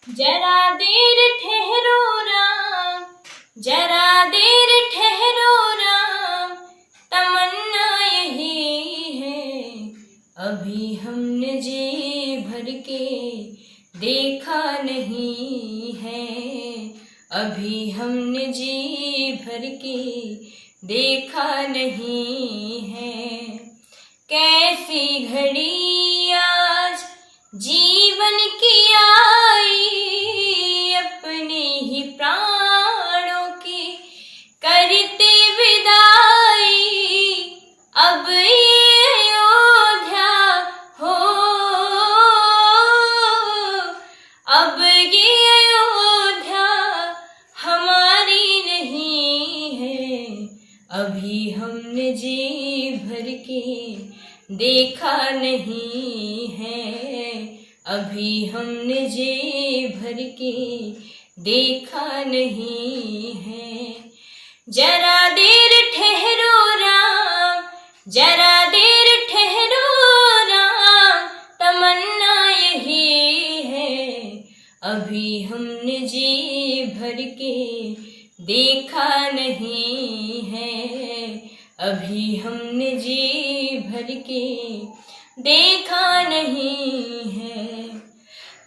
जरा देर ठहरो राम, जरा देर ठहरो राम, तमन्ना यही है। अभी हमने जी भर के देखा नहीं है, अभी हमने जी भर के देखा नहीं है। कैसी घड़ी आज जीवन की आई, अपने ही प्राणों की करते विदाई। अब ये अयोध्या हो, अब ये अयोध्या हमारी नहीं है। अभी हमने जी भर के देखा नहीं है, अभी हमने जी भर के देखा नहीं है। जरा देर ठहरो राम, जरा देर ठहरो राम, तमन्ना यही है। अभी हमने जी भर के देखा नहीं है, अभी हमने जी भर के देखा नहीं है।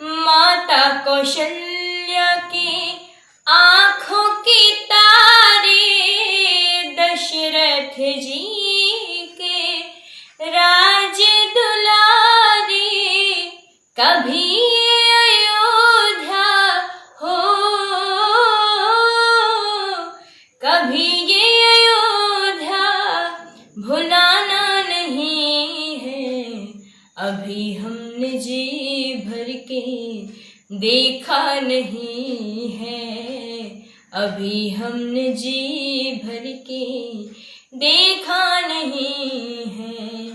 माता कौशल्या की आँखों की तारे, दशरथ जी के राज दुलारे। कभी अयोध्या हो, कभी ये अयोध्या भुलाना नहीं है। अभी हमने जी भर के देखा नहीं है, अभी हमने जी भर के देखा नहीं है।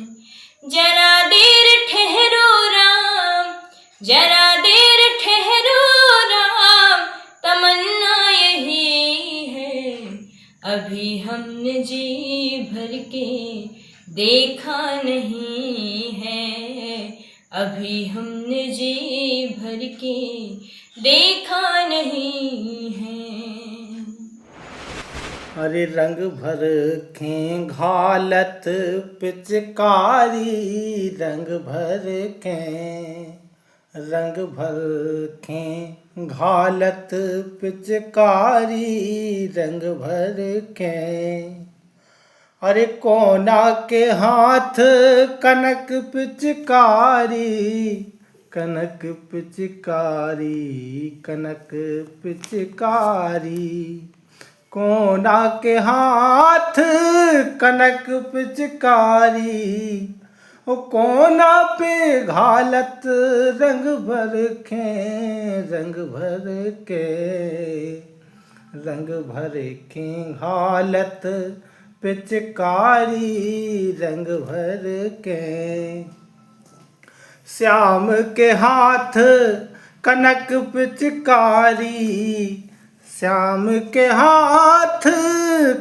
जरा देर ठहरो राम, जरा देर ठहरो राम, तमन्ना यही है। अभी हमने जी भर के देखा नहीं है, अभी हमने जी भर के देखा नहीं है। अरे रंग भर के घालत पिचकारी, रंग भर के, रंग भर के घालत पिचकारी, रंग भर के। अरे कोना के हाथ कनक पिचकारी, कनक पिचकारी, कनक पिचकारी। कोना के हाथ कनक पिचकारी, ओ कोना पे घालत रंग भर के, रंग भर के, रंग भर के घालत पिचकारी, रंग भर के। श्याम के हाथ कनक पिचकारी, श्याम के हाथ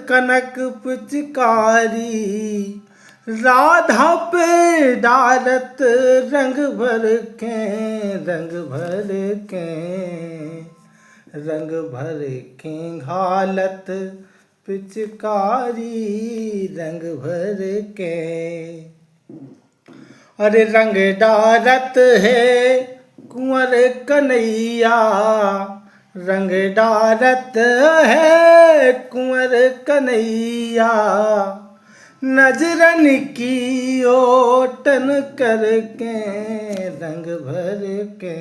कनक पिचकारी। राधा पे डालत रंग भर के, रंग भर के, रंग भर के घालत पिचकारी, रंग भर के। अरे रंग डालत है कुंवर कन्हैया, रंग डालत है कुंवर कन्हैया। नजरन की ओटन करके, रंग भर के,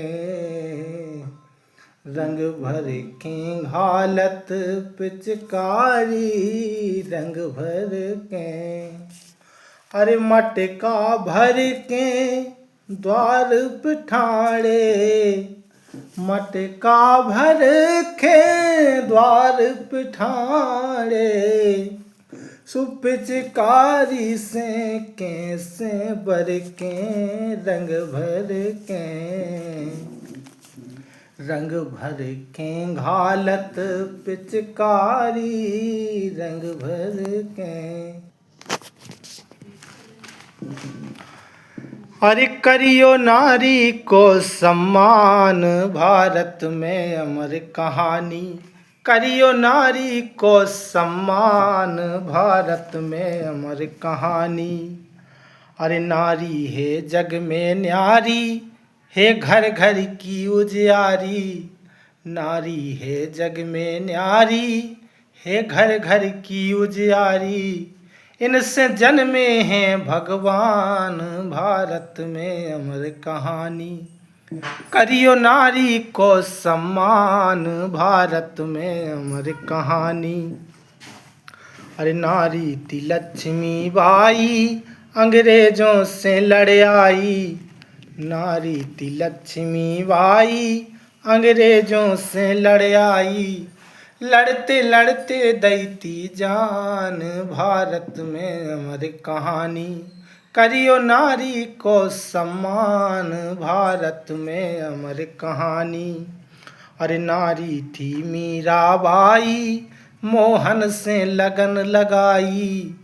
रंग भर के घालत पिचकारी, रंग भर के। अरे मटका भर के द्वार पिठाड़े, मटका भर के द्वार पिठाड़े। सुपिचकारी से कैसे बर के, रंग भर के, रंग भर के घालत पिचकारी, रंग भर के। अरे करियो नारी को सम्मान, भारत में अमर कहानी। करियो नारी को सम्मान, भारत में अमर कहानी। अरे नारी है जग में न्यारी, है घर घर की उजियारी। नारी है जग में न्यारी, है घर घर की उजियारी। इनसे जन्मे हैं भगवान, भारत में अमर कहानी। करियो नारी को सम्मान, भारत में अमर कहानी। अरे नारी थी लक्ष्मी बाई, अंग्रेजों से लड़ आई। नारी थी लक्ष्मी बाई, अंग्रेजों से लड़ आई। लड़ते लड़ते दैती जान, भारत में अमर कहानी। करियो नारी को सम्मान, भारत में अमर कहानी। अरे नारी थी मीराबाई, मोहन से लगन लगाई।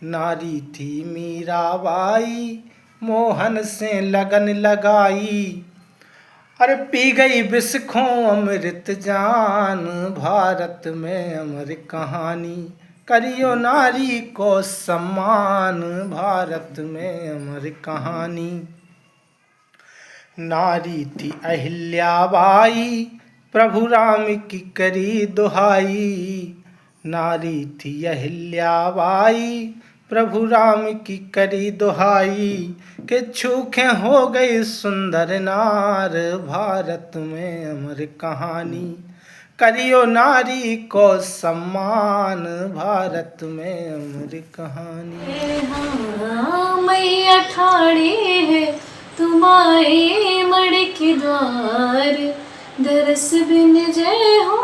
नारी थी मीराबाई, मोहन से लगन लगाई। अरे पी गई विष खो अमृत जान, भारत में अमर कहानी। करियो नारी को सम्मान, भारत में अमर कहानी। नारी थी अहिल्याबाई, प्रभु राम की करी दुहाई। नारी थी अहिल्याबाई, प्रभु राम की करी दुहाई। के छूखे हो गई सुंदर नार, भारत में अमर कहानी। करियो नारी को सम्मान, भारत में अमर कहानी। हाँ मैया ठाड़ी है तुम्हारे मड़ के द्वार, दरस बिन जय हो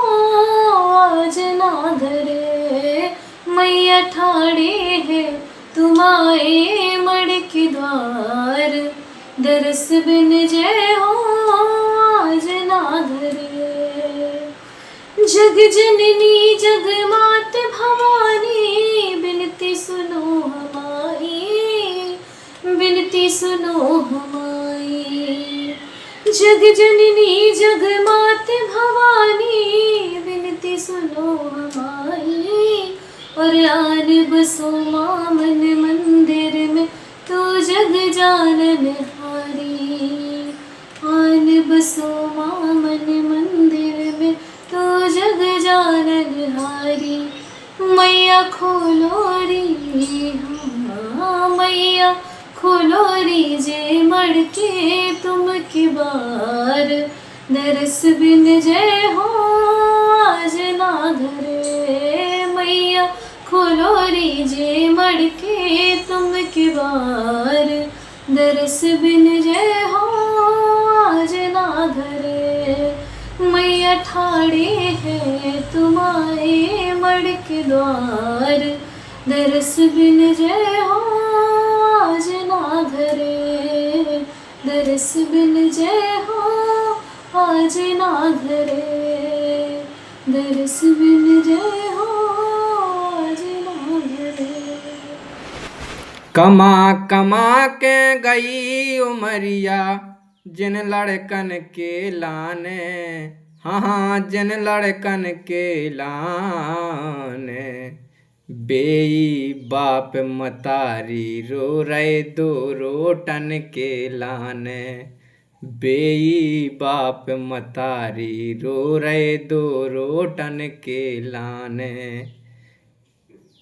आज ना धरे। मैया ठाड़ी है तुम्हारे मड़ के द्वार, दरस बिन जय हो आज ना धरे। जग जननी जग मात भवानी, बिनती सुनो हमारी, बिनती सुनो हमारी। जग जननी जग मात भवानी, बिनती सुनो हमारी। और आन बसो मामन मंदिर में, तो जग जानन हारी। आन बसो मामन मंदिर में, तो जग जानन हारी। मैया खोलो री, हाँ मैया खोलो री जे मड़ के तुम की बार, दरस बिन जय हो आज ना धरे। मैया खोलो री जे मड़ के तुम की बार, दरस बिन जय हो आज ना धरे। मैया ठाड़े है तुम्हारे मड़ के द्वार, दरस बिन जय हो आज ना धरे। दरस बिन जय हो आज ना धरे। दरस बिन जय हो आज ना धरे। कमा कमा के गई उमरिया, जिन लड़कन के लाने। हाँ जिन लड़कन के लाने। बेई बाप मतारी रो रहे दो रोटन के लाने। बेई बाप मतारी रो रहे दो रोटन के लाने।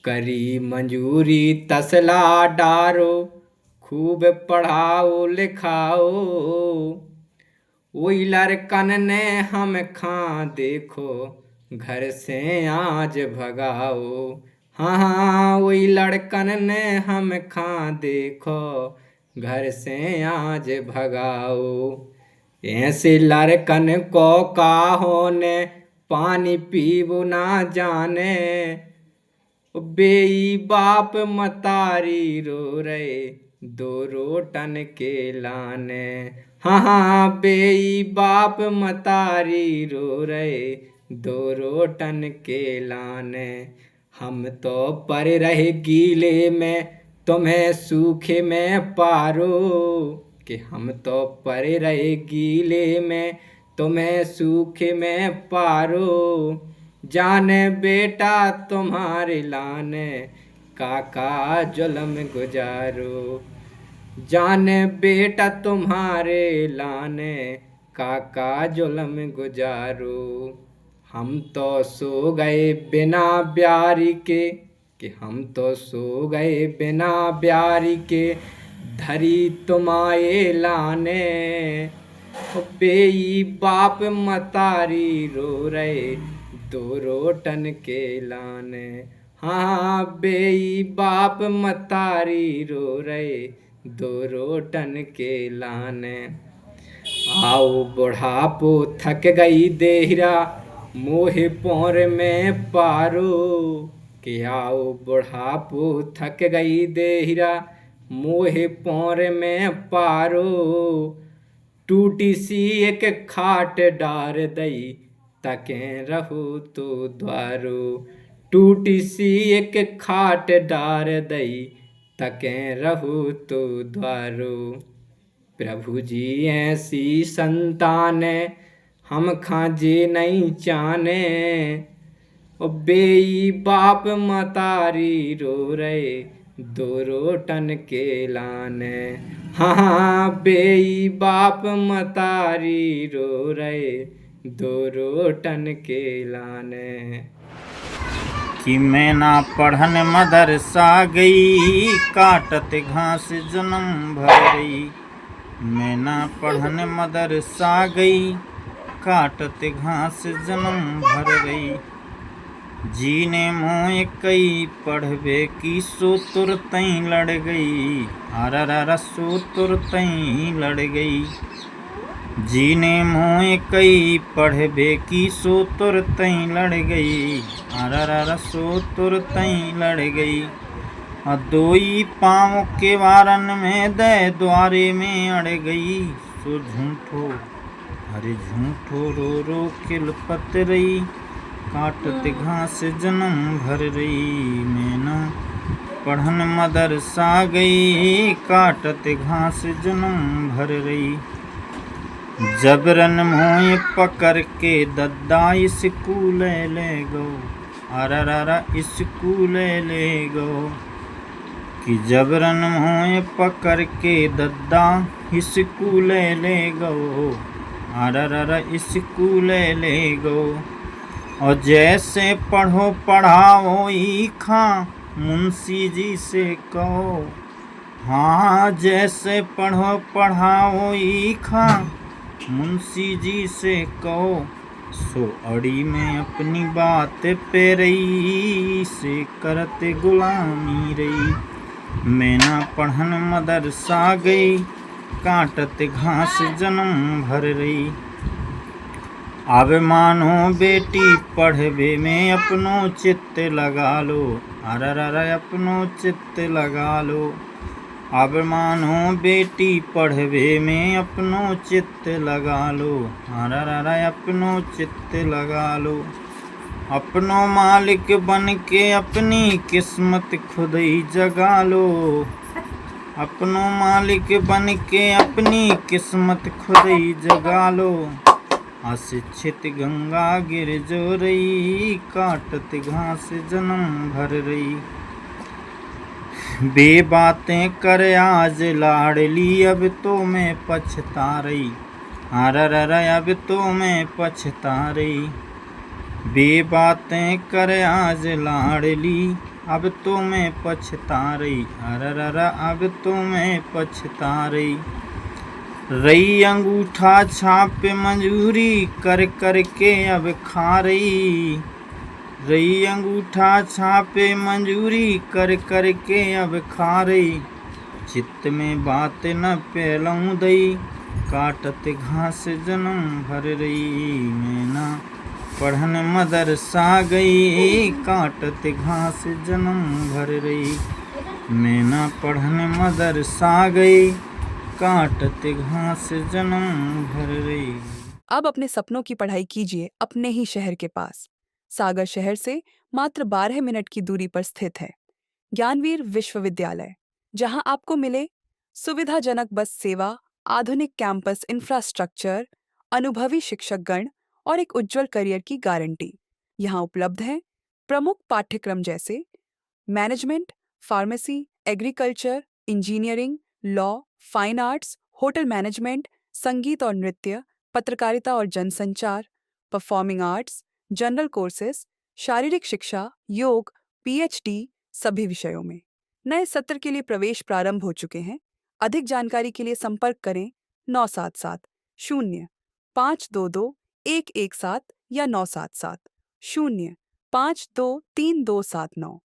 करी मंजूरी तसला डारो, खूब पढ़ाओ लिखाओ। वही लड़कन ने हम खा देखो, घर से आज भगाओ। हाँ वही लड़कन ने हम खा देखो, घर से आज भगाओ। ऐसे लड़कन को काहो ने पानी पीबो ना जाने। बेई बाप मतारी रो रहे दो रोटन के लाने। हाँ बेई बाप मतारी रो रहे दो रोटन के लाने। हम तो पर रहे गीले में, तुम्हें सूखे में पारो। कि हम तो परे रहे गीले में, तुम्हें सूखे में पारो। जाने बेटा तुम्हारे लाने, काका जुल्म गुजारो। जाने बेटा तुम्हारे लाने, काका जुल्म गुजारो। हम तो सो गए बिना ब्यारी के, कि हम तो सो गए बिना ब्यारी के, धरी तुम्हारे लाने। बेई बाप मतारी रो रहे, दो रोटन के लाने। हाँ बेई बाप मतारी रो रहे, दो रोटन के लाने। आओ बुढ़ापो थक गई देहरा, मोहे पोर में पारो। कि आओ बुढ़ापो थक गई देहरा, मोहे पोर में पारो। टूटी सी एक खाट डार दई, तके रहू तो द्वारो। टूटी सी एक खाट डार दई, तके रहू तो द्वारो। प्रभु जी ऐसी संतान, हम खाजे नहीं चाने। ओ बेई बाप मतारी रो रहे, दो रोटन के लाने। हाँ बेई बाप मतारी रो रहे, दो रोटन के लाने। कि मैं ना पढ़न मदरसा गई, काटत घास जन्म भर गई। मैं ना पढ़न मदरसा गई, काटत घास जन्म भर गई। जीने मोए कई पढ़बे की, सो तुरतई लड़ गई। अररर सो तुरतई लड़ गई। जीने मोए कई पढ़बे की, सो तुरतई लड़ गई। अररर सो तुरतई लड़ गई। दोई पाँव के वारन में दे, द्वारे में अड़ गई। सो झूठो हरे झूठो रो रो किलपत रही, काटत घास जन्म भर रही। मैं ना पढ़न मदरसा गई, काटत घास जन्म भर रही। जबरन मोए पकड़ के दद्दा, स्कूल ले गो। अरररा स्कूल ले गो। कि जबरन मोए पकड़ के दद्दा, स्कूल ले गो। अरररा स्कूल ले गो। और जैसे पढ़ो पढ़ाओ ईखा, मुंशी जी से कहो। हाँ जैसे पढ़ो पढ़ाओ ईखा, मुंशी जी से कहो। सो अड़ी में अपनी बात पे रही, से करते गुलामी रही। मैं ना पढ़न मदरसा गई, काटत घास जन्म भर रही। अब मानो बेटी पढ़बे में अपनो चित्त लगा लो। अररर अपनो चित्त लगा लो। अब मानो बेटी पढ़बे में अपनो चित्त लगा लो। अररर अपनो चित्त लगा लो। अपनो मालिक बन के अपनी किस्मत खुद ही जगा लो। अपनो मालिक बन के अपनी किस्मत खुद ही जगा लो। अशिक्षित गंगा गिर जो रही, काटत घास जन्म भर रही। बे बातें कर आज लाडली, अब तो मैं पछता रही। अररर अब तो मैं पछता रही। बे बातें कर आज लाडली, अब तो मैं पछता रही। अररर अब तो मैं पछता रही। रही अंगूठा छाप मंजूरी, कर कर के अब खा रही। रही अंगूठा छापे मंजूरी, कर कर के अब खा रही। चित्त में बात न पहलूं दई, काटत घास जन्म भर रही। मैं ना पढ़न मदरसा गई, काटत घास जन्म भर रही। मैं ना पढ़न मदरसा गई, काटत घास जन्म भर रही। अब अपने सपनों की पढ़ाई कीजिए अपने ही शहर के पास। सागर शहर से मात्र 12 मिनट की दूरी पर स्थित है ज्ञानवीर विश्वविद्यालय, जहां आपको मिले सुविधाजनक बस सेवा, आधुनिक कैंपस इंफ्रास्ट्रक्चर, अनुभवी शिक्षकगण और एक उज्जवल करियर की गारंटी। यहाँ उपलब्ध है प्रमुख पाठ्यक्रम जैसे management, pharmacy, agriculture, engineering, law, fine arts, hotel management, संगीत और नृत्य, पत्रकारिता और जनसंचार, परफॉर्मिंग आर्ट्स, जनरल कोर्सेज, शारीरिक शिक्षा, योग, पीएचडी सभी विषयों में। नए सत्र के लिए प्रवेश प्रारंभ हो चुके हैं। अधिक जानकारी के लिए संपर्क करें 977 0 522 117 या 977 0 523 279।